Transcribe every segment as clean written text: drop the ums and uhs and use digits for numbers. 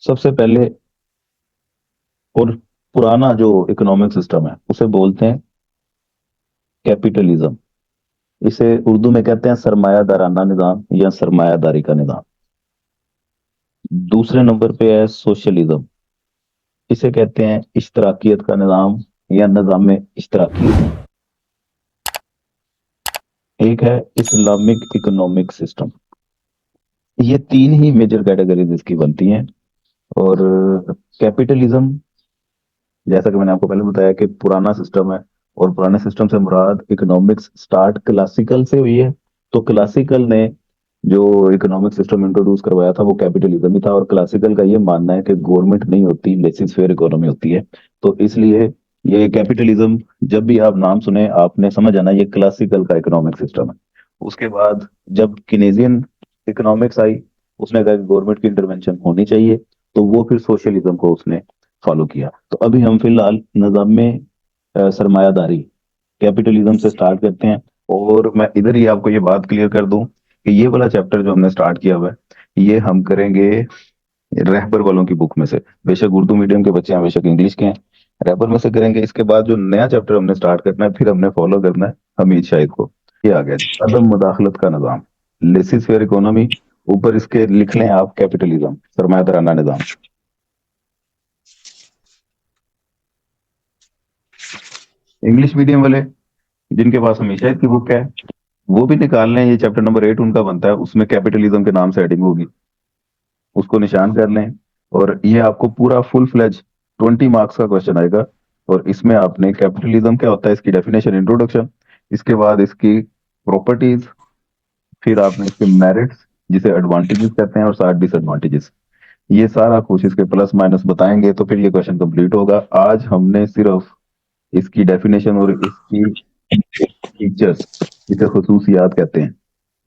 सबसे पहले और पुराना जो इकोनॉमिक सिस्टम है उसे बोलते हैं कैपिटलिज्म। इसे उर्दू में कहते हैं सरमायादाराना निज़ाम या सरमायादारी का निज़ाम। दूसरे नंबर पे है सोशलिज्म। इसे कहते हैं इश्तराकियत का निज़ाम या निज़ाम इश्तराकियत। एक है इस्लामिक इकोनॉमिक सिस्टम। ये तीन ही मेजर कैटेगरीज इसकी बनती हैं। और कैपिटलिज्म, जैसा कि मैंने आपको पहले बताया कि पुराना सिस्टम है, और पुराने सिस्टम से मुराद इकोनॉमिक्स स्टार्ट क्लासिकल से हुई है। तो क्लासिकल ने जो इकोनॉमिक सिस्टम इंट्रोड्यूस करवाया था वो कैपिटलिज्म ही था। और क्लासिकल का ये मानना है कि गवर्नमेंट नहीं होती, लेसिस फेयर इकोनॉमी होती है। तो इसलिए ये कैपिटलिज्म, जब भी आप नाम सुने आपने समझ आना ये क्लासिकल का इकोनॉमिक सिस्टम है। उसके बाद जब किनेजियन इकोनॉमिक्स आई, उसने कहा कि गवर्नमेंट की इंटरवेंशन होनी चाहिए, तो वो फिर सोशलिज्म को उसने फॉलो किया। तो अभी हम फिलहाल निज़ाम में सरमायादारी कैपिटलिज्म से स्टार्ट करते हैं। और मैं इधर ही आपको ये बात क्लियर कर दूं कि ये वाला चैप्टर जो हमने स्टार्ट किया हुआ है ये हम करेंगे रहबर वालों की बुक में से। बेशक उर्दू मीडियम के बच्चे हैं, बेशक इंग्लिश के हैं, रहबर में से करेंगे। इसके बाद जो नया चैप्टर हमने स्टार्ट करना है फिर हमने फॉलो करना है हमीद शाहिद को। ये आ गया जी, अदम मुदाखलत का निज़ाम, लेसिस फेयर इकोनॉमी। ऊपर इसके लिख लें आप कैपिटलिज्म, सरमायादाराना निज़ाम। इंग्लिश मीडियम वाले जिनके पास हमेशा की बुक है वो भी निकाल लें, ये चैप्टर नंबर 8 उनका बनता है, उसमें कैपिटलिज्म के नाम से हेडिंग होगी, उसको निशान कर लें। और ये आपको पूरा फुल फ्लेज 20 मार्क्स का क्वेश्चन आएगा। और इसमें आपने कैपिटलिज्म क्या होता है इसकी डेफिनेशन, इंट्रोडक्शन, इसके बाद इसकी प्रॉपर्टीज, फिर आपने इसके मेरिट्स जिसे एडवांटेजेस कहते हैं और साथ डिसएडवांटेजेस, ये सारा कुछ इसके प्लस माइनस बताएंगे तो फिर ये क्वेश्चन कंप्लीट होगा। आज हमने सिर्फ इसकी डेफिनेशन और इसकी फीचर्स जिसे खसूसियात कहते हैं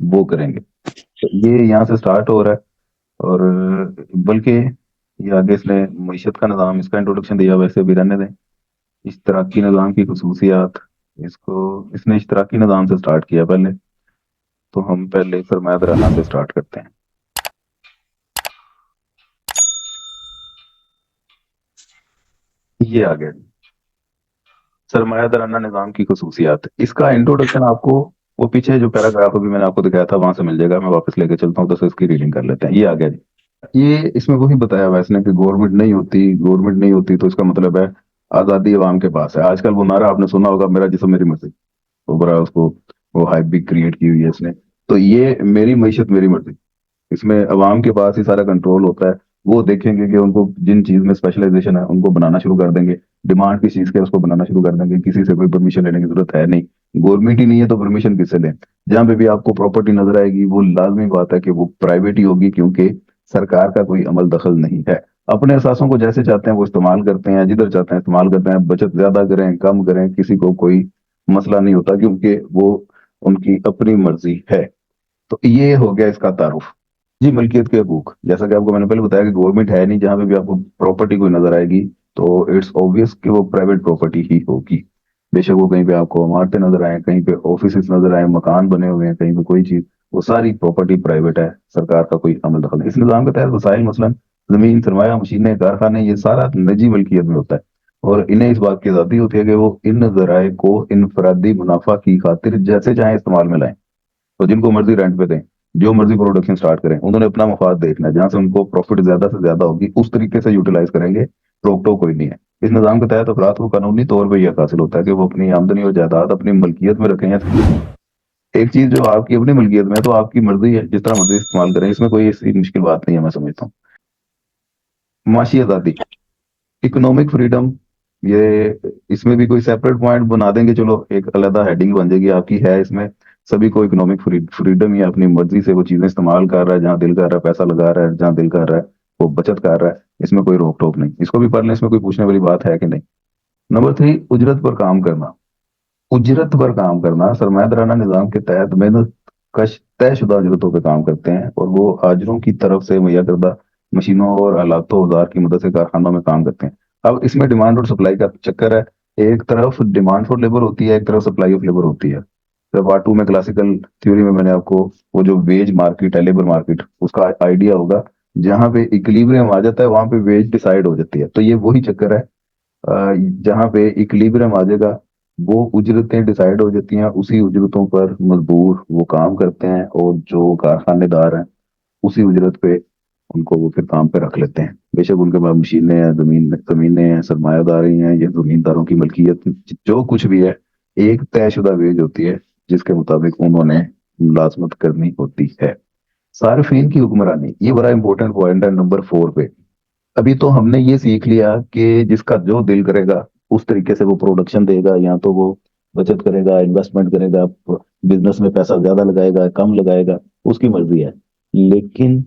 वो करेंगे। तो ये यहाँ से स्टार्ट हो रहा है। और बल्कि ये आगे इसने मईशत का निज़ाम इसका इंट्रोडक्शन दिया, वैसे भी रहने दें। इश्तराकी निज़ाम की खसूसियात, इसको इसने इश्तराकी निज़ाम से स्टार्ट किया पहले, तो हम पहले सरमायादाराना से स्टार्ट करते हैं। ये आ गया सरमायादाराना निज़ाम की खसूसियात। इसका इंट्रोडक्शन आपको वो पीछे जो पैराग्राफ अभी मैंने आपको दिखाया था वहां से मिल जाएगा। मैं वापस लेके चलता हूँ तो इसकी रीडिंग कर लेते हैं। ये आ गया जी। ये इसमें वही बताया हुआ है इसने कि गवर्नमेंट नहीं होती, गवर्नमेंट नहीं होती तो इसका मतलब है आजादी अवाम के पास है। आजकल वो नारा आपने सुना होगा, मेरा जिस्म मेरी मर्जी, वो बड़ा उसको वो हाइप भी क्रिएट की हुई है इसने। तो ये मेरी मईशत मेरी मर्जी, इसमें अवाम के पास ही सारा कंट्रोल होता है। वो देखेंगे कि उनको जिन चीज में स्पेशलाइजेशन है उनको बनाना शुरू कर देंगे, डिमांड किस चीज के है, उसको बनाना शुरू कर देंगे। किसी से कोई परमिशन लेने की जरूरत है नहीं, गवर्नमेंट ही नहीं है तो परमिशन किससे लें। जहां पे भी आपको प्रॉपर्टी नजर आएगी वो लाजमी बात है कि वो प्राइवेट ही होगी, क्योंकि सरकार का कोई अमल दखल नहीं है। अपने असासों को जैसे चाहते हैं वो इस्तेमाल करते हैं, जिधर चाहते हैं इस्तेमाल करते हैं। बचत ज्यादा करें कम करें किसी को कोई मसला नहीं होता, क्योंकि वो उनकी अपनी मर्जी है। तो ये हो गया इसका तारुफ। जी, मलकियत के हकूक, जैसा कि आपको मैंने पहले बताया कि गवर्नमेंट है नहीं, जहां पे भी आपको प्रॉपर्टी कोई नजर आएगी तो इट्स ऑब्वियस कि वो प्राइवेट प्रॉपर्टी ही होगी। बेशक वो कहीं पे आपको इमारतें नजर आए, कहीं पे ऑफिस नजर आए, मकान बने हुए हैं, कहीं पे कोई चीज, वो सारी प्रॉपर्टी प्राइवेट है, सरकार का कोई अमल दखल नहीं। इस निजाम के तहत वसाइल मसलन जमीन, सरमाया, मशीनें, कारखाने, ये सारा निजी मलकियत में होता है। और इन्हें इस बात की आजादी होती है कि वो इन जराए को इनफरादी मुनाफा की खातिर जैसे चाहे इस्तेमाल में लाएं। तो जिनको मर्जी रेंट पे दें, जो मर्जी प्रोडक्शन स्टार्ट करें, उन्होंने अपना मफाद देखना है, जहां से उनको प्रॉफिट ज्यादा से ज्यादा होगी उस तरीके से यूटिलाइज करेंगे। रोक टोक कोई नहीं है। इस निजाम के तहत अफराद को कानूनी तौर पर यह हासिल होता है कि वो अपनी आमदनी और जायदाद अपनी मलकियत में रखें। या एक चीज जो आपकी अपनी मलकियत में है तो आपकी मर्जी है, जिस तरह मर्जी इस्तेमाल करें, इसमें कोई ऐसी मुश्किल बात नहीं है, मैं समझता हूँ। माशी आजादी, इकोनॉमिक फ्रीडम, ये इसमें भी कोई सेपरेट पॉइंट बना देंगे, चलो एक अलग हेडिंग बन जाएगी आपकी, है इसमें सभी को इकोनॉमिक फ्रीडम ही है, अपनी मर्जी से वो चीजें इस्तेमाल कर रहा है, जहां दिल कर रहा है पैसा लगा रहा है, जहां दिल कर रहा है वो बचत कर रहा है। इसमें कोई रोक टोक नहीं, इसको भी पढ़ लें, इसमें कोई पूछने वाली बात है कि नहीं। नंबर 3, उजरत पर काम करना। उजरत पर काम करना, सरमायादाराना निजाम के तहत मेहनत कश तयशुदा उजरतों पर काम करते हैं और वो हाजिरों की तरफ से मुहैया करदा मशीनों और आलातों औजार की मदद से कारखानों में काम करते हैं। अब इसमें डिमांड और सप्लाई का चक्कर है। एक तरफ डिमांड फॉर लेबर होती है, एक तरफ सप्लाई ऑफ लेबर होती है। तो पार्ट 2 में क्लासिकल थ्योरी में मैंने आपको वो जो वेज मार्केट है, लेबर मार्केट, उसका आइडिया होगा जहाँ पे इक्विलिब्रियम आ जाता है वहां पे वेज डिसाइड हो जाती है। तो ये वही चक्कर है, जहाँ पे इक्विलिब्रियम आ जाएगा वो उजरतें डिसाइड हो जाती हैं, उसी उजरतों पर मजदूर वो काम करते हैं, और जो कारखानेदार हैं उसी उजरत पे उनको वो फिर काम पे रख लेते हैं। बेशक उनके पास मशीनें हैं, जमीनें हैं, सरमायादारी हैं, ये जमींदारों की मलकियत, जो कुछ भी है, एक तयशुदा वेज होती है जिसके मुताबिक उन्होंने मुलाजमत करनी होती है। सार्फिन की हुक्मरानी, ये बड़ा इंपॉर्टेंट पॉइंट है नंबर 4 पे। अभी तो हमने ये सीख लिया कि जिसका जो दिल करेगा उस तरीके से वो प्रोडक्शन देगा, या तो वो बचत करेगा, इन्वेस्टमेंट करेगा, बिजनेस में पैसा ज्यादा लगाएगा, कम लगाएगा, उसकी मर्जी है। लेकिन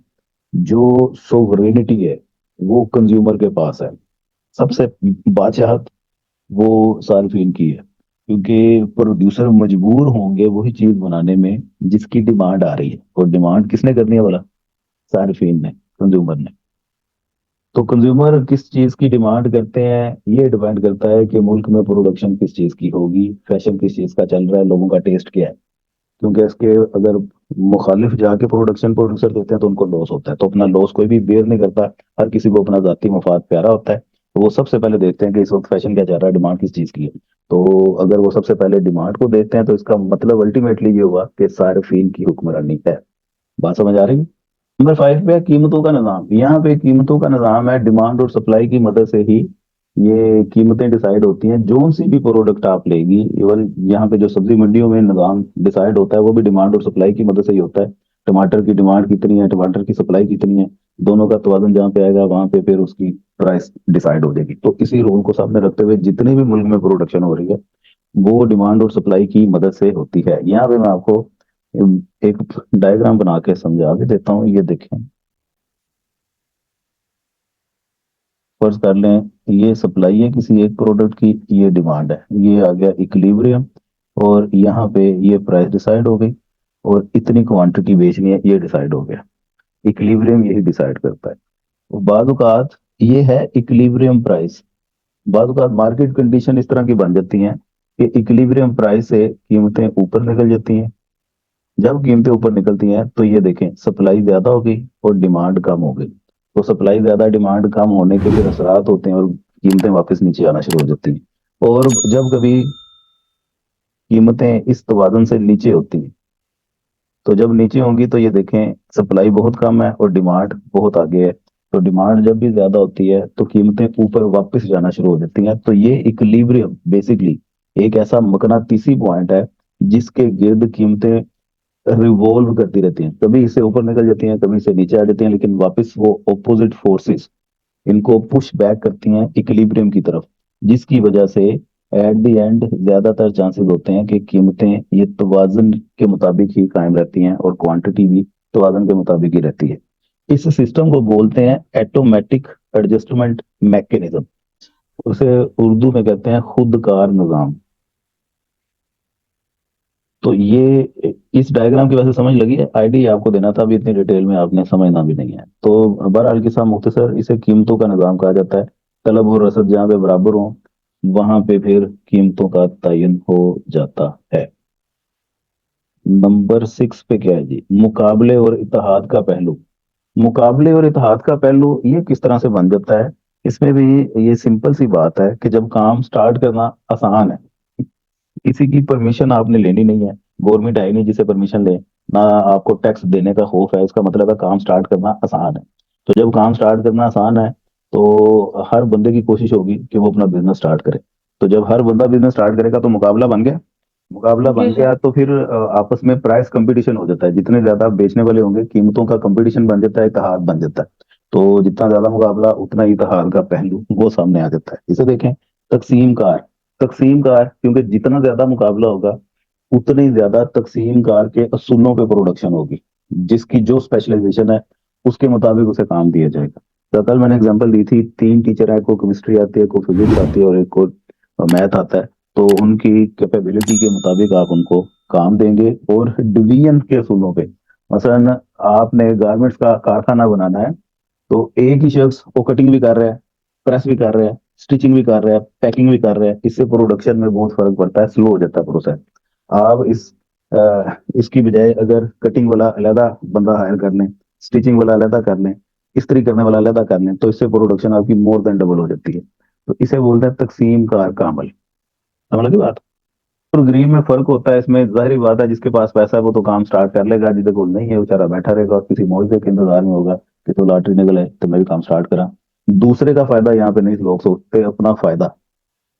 जो सोवरेनिटी है वो कंज्यूमर के पास है। सबसे बादशाहत वो सार्फिन की है, क्योंकि प्रोड्यूसर मजबूर होंगे वही चीज बनाने में जिसकी डिमांड आ रही है, और डिमांड किसने करनी है बोला? सार्फिन ने, कंज्यूमर ने। तो कंज्यूमर किस चीज की डिमांड करते हैं ये डिपेंड करता है कि मुल्क में प्रोडक्शन किस चीज की होगी, फैशन किस चीज का चल रहा है, लोगों का टेस्ट क्या है। क्योंकि इसके अगर मुखालिफ जाके प्रोडक्शन प्रोड्यूसर देते हैं तो उनको लॉस होता है, तो अपना लॉस कोई भी बेयर नहीं करता। हर किसी को अपना जाती मफाद प्यारा होता है, तो वो सबसे पहले देखते हैं कि इस वक्त फैशन क्या चल रहा है, डिमांड किस चीज की है। तो अगर वो सबसे पहले डिमांड को देखते हैं तो इसका मतलब अल्टीमेटली ये हुआ कि सार्फिन की हुक्मरानी है। बात समझ आ रही है? नंबर 5 पे है कीमतों का निज़ाम। यहाँ पे कीमतों का निज़ाम है, डिमांड और सप्लाई की मदद से ही ये कीमतें डिसाइड होती हैं। जो सी भी प्रोडक्ट आप लेगी, इवन यहाँ पे जो सब्जी मंडियों में निज़ाम डिसाइड होता है वो भी डिमांड और सप्लाई की मदद से ही होता है। टमाटर की डिमांड कितनी है, टमाटर की सप्लाई कितनी है, दोनों का तवाज़ुन जहाँ पे आएगा वहां पे फिर उसकी प्राइस डिसाइड हो जाएगी। तो इसी रूल को सामने रखते हुए जितने भी मुल्क में प्रोडक्शन हो रही है वो डिमांड और सप्लाई की मदद से होती है। यहाँ पे मैं आपको एक डायग्राम बना के समझा भी देता हूँ, ये देखें। फर्ज कर लें ये सप्लाई है किसी एक प्रोडक्ट की, ये डिमांड है, ये आ गया इक्विलिब्रियम, और यहाँ पे ये प्राइस डिसाइड हो गई, और इतनी क्वांटिटी बेचनी है ये डिसाइड हो गया। इक्विलिब्रियम यही डिसाइड करता है। और बाद औक़ात ये है इक्विलिब्रियम प्राइस। बाद औक़ात मार्केट कंडीशन इस तरह की बन जाती हैं कि इक्विलिब्रियम प्राइस से कीमतें ऊपर निकल जाती हैं। जब कीमतें ऊपर निकलती हैं तो ये देखें सप्लाई ज्यादा हो गई और डिमांड कम हो गई। तो सप्लाई ज्यादा डिमांड कम होने के फिर असरात होते हैं और कीमतें वापस नीचे आना शुरू हो जाती हैं। और जब कभी कीमतें इस तवाज़ुन से नीचे होती हैं, तो जब नीचे होंगी तो ये देखें सप्लाई बहुत कम है और डिमांड बहुत आगे है। तो डिमांड जब भी ज्यादा होती है तो कीमतें ऊपर वापस जाना शुरू हो जाती हैं। तो ये इक्विलिब्रियम बेसिकली एक ऐसा मकनातीसी पॉइंट है जिसके गिर्द कीमतें रिवॉल्व करती रहती हैं, कभी इससे ऊपर निकल जाती हैं, कभी इससे नीचे आ जाती हैं, लेकिन वापस वो ऑपोजिट फोर्सेस इनको पुश बैक करती हैं इक्विलिब्रियम की तरफ, जिसकी वजह से एट द एंड ज्यादातर चांसेस होते हैं कि कीमतें ये तवाज़ुन के मुताबिक ही कायम रहती हैं और क्वांटिटी भी तवाज़ुन के मुताबिक ही रहती है। इस सिस्टम को बोलते हैं ऑटोमेटिक एडजस्टमेंट मैकेनिज्म। उसे उर्दू में कहते हैं खुदकार निज़ाम। तो ये इस डायग्राम की वजह से समझ लगी है, आईडी आपको देना था, अभी इतनी डिटेल में आपने समझना भी नहीं है। तो बहरहाल के साथ मुख्तसर इसे कीमतों का निज़ाम कहा जाता है। तलब और रसद जहाँ पे बराबर हो वहां पे फिर कीमतों का तयन हो जाता है। नंबर 6 पे क्या है जी? मुकाबले और इत्तेहाद का पहलू। मुकाबले और इत्तेहाद का पहलू ये किस तरह से बन जाता है? इसमें भी ये सिंपल सी बात है कि जब काम स्टार्ट करना आसान है, किसी की परमिशन आपने लेनी नहीं है, गवर्नमेंट है ही नहीं जिसे परमिशन ले, ना आपको टैक्स देने का खौफ है, इसका मतलब है काम स्टार्ट करना आसान है। तो जब काम स्टार्ट करना आसान है तो हर बंदे की कोशिश होगी कि वो अपना बिजनेस स्टार्ट करे। तो जब हर बंदा बिजनेस स्टार्ट करेगा तो मुकाबला बन गया। मुकाबला बन गया तो फिर आपस में प्राइस कंपटीशन हो जाता है, जितने ज्यादा बेचने वाले होंगे कीमतों का कंपटीशन बन जाता है, इत्तेहाद बन जाता है। तो जितना ज्यादा मुकाबला उतना ही इत्तेहाद का पहलू वो सामने आ जाता है। इसे देखें तकसीम कार। तकसीम कार, क्योंकि जितना ज्यादा मुकाबला होगा उतनी ज्यादा तकसीम कार के असूलों पे प्रोडक्शन होगी, जिसकी जो स्पेशलाइजेशन है उसके मुताबिक उसे काम दिया जाएगा। तो कल मैंने एग्जांपल दी थी, 3 टीचर है, को केमिस्ट्री आती है, को फिजिक्स आती है और एक को मैथ आता है। तो उनकी कैपेबिलिटी के मुताबिक आप उनको काम देंगे और डिवीजन के असूलों पे। मसलन आपने गारमेंट्स का कारखाना बनाना है, तो एक ही शख्स वो कटिंग भी कर रहा है, प्रेस भी कर रहा है, स्टिचिंग भी कर रहा है, पैकिंग भी कर रहा है, इससे प्रोडक्शन में बहुत फर्क पड़ता है, स्लो हो जाता है प्रोसेस। आप इसकी बजाय अगर कटिंग वाला अलहदा बंदा हायर कर लें, स्टिचिंग वाला अलहदा कर लें, इस्त्री करने वाला अलग कर लें, तो इससे प्रोडक्शन आपकी मोर देन डबल हो जाती है। तो इसे बोलते हैं तकसीम कार का अमल। समझ लगी बात। और गरीब में फर्क होता है इसमें, जाहिर बात है जिसके पास पैसा है वो तो काम स्टार्ट कर लेगा, जिसके को नहीं है बेचारा बैठा रहेगा और किसी मौके के इंतजार में होगा कि तो लॉटरी निकल है तो मैं भी काम स्टार्ट करा। दूसरे का फायदा यहाँ पे नहीं लोग सोचते, अपना फायदा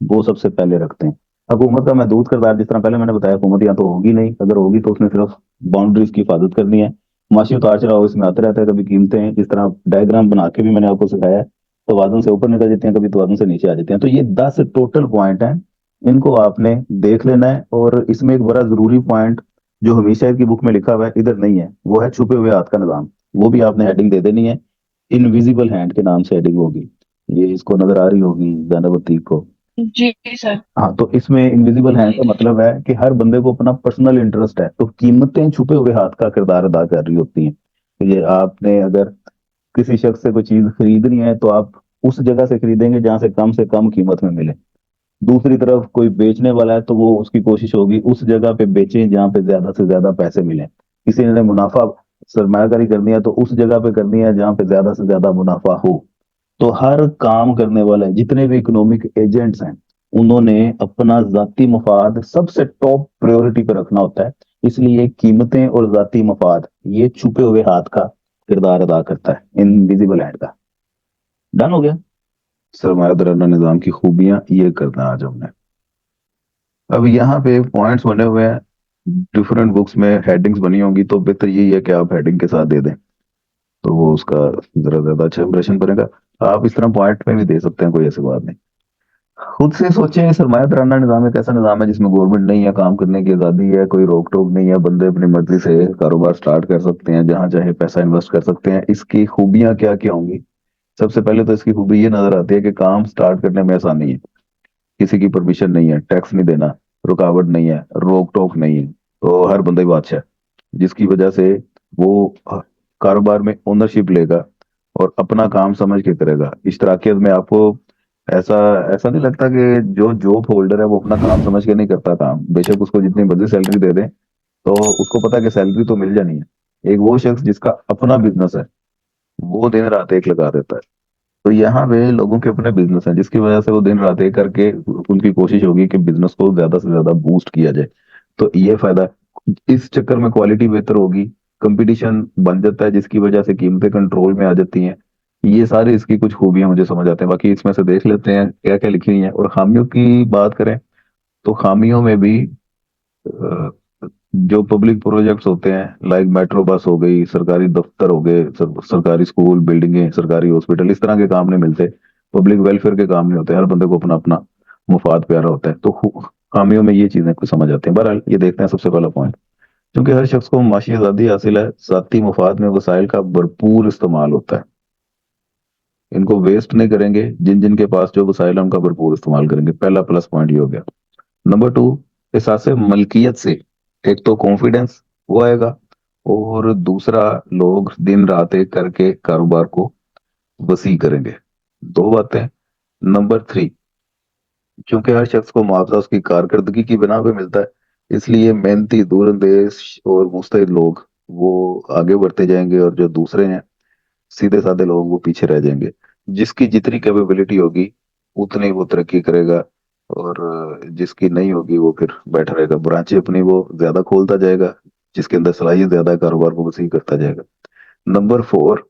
वो सबसे पहले रखते हैं। हुकूमत का महदूद किरदार, जिस तरह पहले मैंने बताया, हुकूमत यहाँ तो होगी नहीं, अगर होगी तो उसने सिर्फ बाउंड्रीज की हिफाजत करनी है। माशी उतार चढ़ाव इसमें आते रहता है, कभी कीमतें जिस तरह डायग्राम बना के भी मैंने आपको सिखाया है, तो वाजन से ऊपर निकल जाती हैं, कभी तो वाजन से नीचे आ जाती हैं। तो ये 10 टोटल पॉइंट हैं, इनको आपने देख लेना है। और इसमें एक बड़ा जरूरी पॉइंट जो हमेशा की बुक में लिखा हुआ है इधर नहीं है, वो है छुपे हुए हाथ का निजाम। वो भी आपने हेडिंग दे देनी है, इनविजिबल हैंड के नाम से हेडिंग होगी। ये इसको नजर आ रही होगी जानवती को। जी सर। हाँ, तो इसमें इनविजिबल हैंड का मतलब है कि हर बंदे को अपना पर्सनल इंटरेस्ट है, तो कीमतें छुपे हुए हाथ का किरदार अदा कर रही होती हैं। तो ये आपने अगर किसी शख्स से कोई चीज खरीदनी है तो आप उस जगह से खरीदेंगे जहां से कम कीमत में मिले। दूसरी तरफ कोई बेचने वाला है तो वो उसकी कोशिश होगी उस जगह पे बेचें जहां पे ज्यादा से ज्यादा पैसे मिले। किसी ने मुनाफा सरमायाकारी करनी है तो उस जगह पे करनी है जहां पे ज्यादा से ज्यादा मुनाफा हो। तो हर काम करने वाले जितने भी इकोनॉमिक एजेंट्स हैं, उन्होंने अपना जाती मफाद सबसे टॉप प्रायोरिटी पे रखना होता है। इसलिए कीमतें और जाती मफाद ये छुपे हुए हाथ का किरदार अदा करता है, इनविजिबल हैंड का। डन हो गया। सरमायादाराना निजाम की खूबियां ये करना आज हमने। अब यहाँ पे पॉइंट्स बने हुए हैं, डिफरेंट बुक्स में हेडिंग्स बनी होंगी, तो बेहतर यही है कि आप हेडिंग के साथ दे दें, तो वो उसका जरा ज्यादा अच्छा इंप्रेशन बनेगा। आप इस तरह पॉइंट में भी दे सकते हैं, कोई ऐसी बात नहीं। खुद से सोचें, सरमायादाराना निजाम एक ऐसा निजाम है जिसमें गवर्नमेंट नहीं है, काम करने की आजादी है, कोई रोक टोक नहीं है, बंदे अपनी मर्जी से कारोबार स्टार्ट कर सकते हैं, जहां चाहे पैसा इन्वेस्ट कर सकते हैं। इसकी खूबियां क्या क्या होंगी? सबसे पहले तो इसकी खूबी ये नजर आती है कि काम स्टार्ट करने में आसानी है, किसी की परमिशन नहीं है, टैक्स नहीं देना, रुकावट नहीं है, रोक टोक नहीं है, तो हर बंदा ही बादशाह है। जिसकी वजह से वो कारोबार में ओनरशिप लेगा और अपना काम समझ के करेगा। इश्तराकियत में आपको ऐसा ऐसा नहीं लगता कि जो जॉब होल्डर है वो अपना काम समझ के नहीं करता काम, बेशक उसको जितनी मर्जी सैलरी दे दें, तो उसको पता है कि सैलरी तो मिल जानी है। एक वो शख्स जिसका अपना बिजनेस है, वो दिन रात एक लगा देता है। तो यहाँ पे लोगों के अपने बिजनेस हैं, जिसकी वजह से वो दिन रात एक करके उनकी कोशिश होगी कि बिजनेस को ज्यादा से ज्यादा बूस्ट किया जाए। तो ये फायदा है। इस चक्कर में क्वालिटी बेहतर होगी, कंपटीशन बन जाता है, जिसकी वजह से कीमतें कंट्रोल में आ जाती हैं। ये सारी इसकी कुछ खूबियां मुझे समझ आते हैं, बाकी इसमें से देख लेते हैं क्या क्या लिखी हुई है। और खामियों की बात करें तो खामियों में भी अ, जो पब्लिक प्रोजेक्ट्स होते हैं, लाइक मेट्रो बस हो गई, सरकारी दफ्तर हो गए, सरकारी स्कूल बिल्डिंगें, सरकारी हॉस्पिटल, इस तरह के काम नहीं मिलते, पब्लिक वेलफेयर के काम नहीं होते, हर बंदे को अपना अपना मुफाद प्यारा होता है, तो खामियों में ये चीजें कुछ समझ आती हैं। बहरहाल ये देखते हैं सबसे पहला पॉइंट। क्योंकि हर शख्स को माशी आजादी हासिल है, जाती मुफाद में वसाइल का भरपूर इस्तेमाल होता है, इनको वेस्ट नहीं करेंगे, जिन जिन के पास जो वसाइल है उनका भरपूर इस्तेमाल करेंगे। पहला प्लस पॉइंट ये हो गया। नंबर टू, एहसास मलकियत से एक तो कॉन्फिडेंस वो आएगा, और दूसरा लोग दिन रात एक करके कारोबार को वसी करेंगे। दो बातें। नंबर थ्री, क्योंकि हर शख्स को मुआवजा उसकी कारकर्दगी की बिना पे मिलता है, इसलिए मेहनती दूरंदेश और मुस्तैद लोग वो आगे बढ़ते जाएंगे, और जो दूसरे हैं सीधे साधे लोग वो पीछे रह जाएंगे। जिसकी जितनी कैपेबिलिटी होगी उतनी वो तरक्की करेगा, और जिसकी नहीं होगी वो फिर बैठा रहेगा, ब्रांचें अपनी वो ज्यादा खोलता जाएगा, जिसके अंदर सलाहियत ज्यादा है कारोबार को वसी करता जाएगा। नंबर फोर,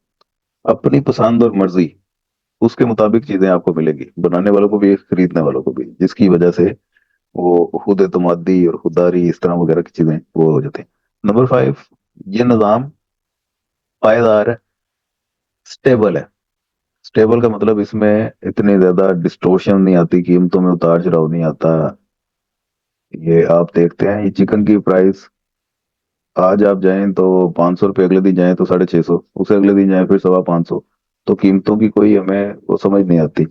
अपनी पसंद और मर्जी उसके मुताबिक चीजें आपको मिलेगी, बनाने वालों को भी खरीदने वालों को भी, जिसकी वजह से वो खुद एतमादी और खुददारी इस तरह वगैरह की चीजें वो हो जाती हैं। नंबर फाइव, ये निज़ाम पायदार है, स्टेबल है। स्टेबल का मतलब इसमें इतनी ज्यादा डिस्टोर्शन नहीं आती, कीमतों में उतार चढ़ाव नहीं आता। ये आप देखते हैं, ये चिकन की प्राइस आज आप जाएं तो 500 रुपये, अगले दिन जाएं तो 650, उसे अगले दिन जाएं फिर 550। तो कीमतों की कोई हमें वो समझ नहीं आती।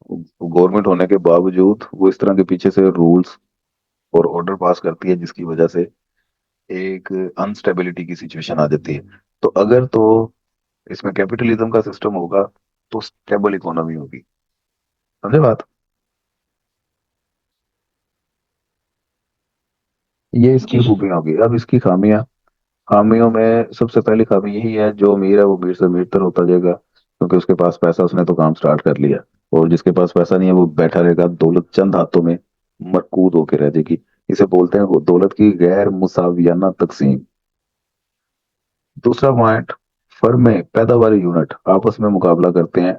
गवर्नमेंट होने के बावजूद वो इस तरह के पीछे से रूल्स और ऑर्डर पास करती है, जिसकी वजह से एक अनस्टेबिलिटी की सिचुएशन आ जाती है। तो अगर तो इसमें कैपिटलिज्म का सिस्टम होगा तो स्टेबल इकोनॉमी होगी। समझे बात? ये इसकी जी खूबियां होगी। अब इसकी खामियां, खामियों में सबसे पहली खामी यही है, जो अमीर है वो अमीर से अमीर तर होता जाएगा, क्योंकि उसके पास पैसा, उसने तो काम स्टार्ट कर लिया। और जिसके पास पैसा नहीं है वो बैठा रहेगा, दौलत चंद हाथों में मरकूद होकर रह जाएगी। इसे बोलते हैं वो दौलत की गैर मुसावियाना तकसीम। दूसरा पॉइंट, फर्में पैदावारी यूनिट आपस में मुकाबला करते हैं,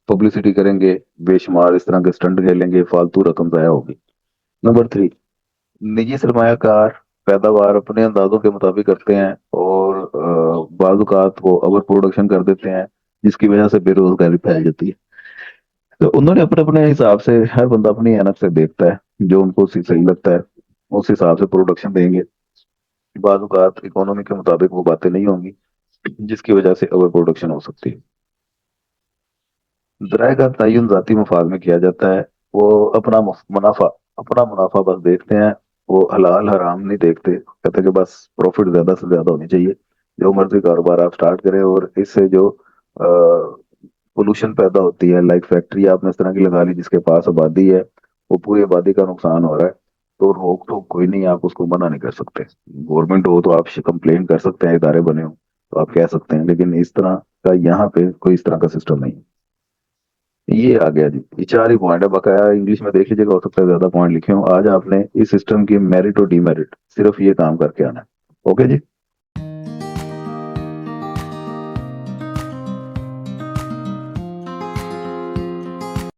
पब्लिसिटी करेंगे, बेशुमार इस तरह के स्टंट खेलेंगे, फालतू रकम जाया होगी। नंबर 3, निजी सरमायाकार पैदावार अपने अंदाजों के मुताबिक करते हैं और बाजुकात वो ओवर प्रोडक्शन कर देते हैं, जिसकी वजह से बेरोजगारी फैल जाती है। तो उन्होंने अपने अपने हिसाब से, हर बंदा अपनी अनक से देखता है, जो उनको सही लगता है उस हिसाब से प्रोडक्शन देंगे। बाजुकात इकोनॉमी के मुताबिक वो बातें नहीं होंगी, जिसकी वजह से ओवर प्रोडक्शन हो सकती है। जराए का तयन जाती मफाद में किया जाता है। वो अपना मुनाफा अपना मुनाफा बस देखते हैं, वो हलाल हराम नहीं देखते, कहते हैं कि बस प्रॉफिट ज्यादा से ज्यादा होनी चाहिए। जो मर्जी कारोबार आप स्टार्ट करें, और इससे जो पोल्यूशन पैदा होती है, लाइक फैक्ट्री आपने इस तरह की लगा ली जिसके पास आबादी है, वो पूरी आबादी का नुकसान हो रहा है, तो रोक टोक कोई नहीं, आप उसको मना नहीं कर सकते। गवर्नमेंट हो तो आप कंप्लेन कर सकते हैं, इदारे बने हो तो आप कह सकते हैं, लेकिन इस तरह का यहाँ पे कोई इस तरह का सिस्टम नहीं है। ये आ गया जी, ये 4 ही पॉइंट है, बकाया इंग्लिश में देख लीजिएगा, हो सकता है ज्यादा पॉइंट लिखे हो। आज आपने इस सिस्टम की मेरिट और डीमेरिट सिर्फ ये काम करके आना है। ओके जी।